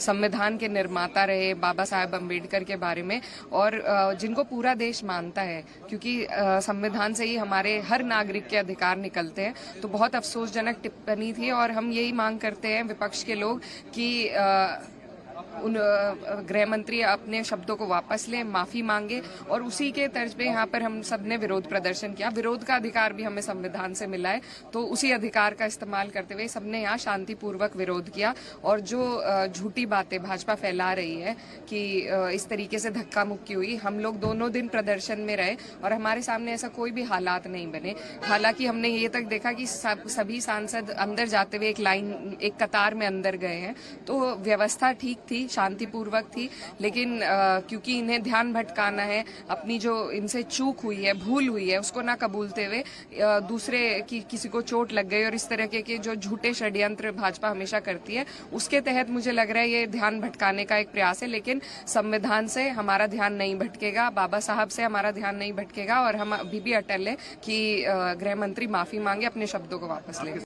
संविधान के निर्माता रहे बाबा साहेब अम्बेडकर के बारे में, और जिनको पूरा देश मानता है, क्योंकि संविधान से ही हमारे हर नागरिक के अधिकार निकलते हैं। तो बहुत अफसोसजनक टिप्पणी थी, और हम यही मांग करते हैं विपक्ष के लोग कि उन गृह मंत्री अपने शब्दों को वापस लें, माफी मांगे, और उसी के तर्ज पे यहाँ पर हम सब ने विरोध प्रदर्शन किया। विरोध का अधिकार भी हमें संविधान से मिला है, तो उसी अधिकार का इस्तेमाल करते हुए सबने यहाँ शांतिपूर्वक विरोध किया। और जो झूठी बातें भाजपा फैला रही है कि इस तरीके से धक्का मुक्की हुई, हम लोग दोनों दिन प्रदर्शन में रहे और हमारे सामने ऐसा कोई भी हालात नहीं बने। हालांकि हमने ये तक देखा कि सभी सांसद अंदर जाते हुए एक कतार में अंदर गए हैं, तो व्यवस्था ठीक थी, शांतिपूर्वक थी। लेकिन क्योंकि इन्हें ध्यान भटकाना है, अपनी जो इनसे चूक हुई है, भूल हुई है, उसको ना कबूलते हुए दूसरे की किसी को चोट लग गई, और इस तरह के जो झूठे षड्यंत्र भाजपा हमेशा करती है, उसके तहत मुझे लग रहा है ये ध्यान भटकाने का एक प्रयास है। लेकिन संविधान से हमारा ध्यान नहीं भटकेगा, बाबा साहब से हमारा ध्यान नहीं भटकेगा, और हम अभी भी अटल है कि गृह मंत्री माफी मांगे, अपने शब्दों को वापस ले।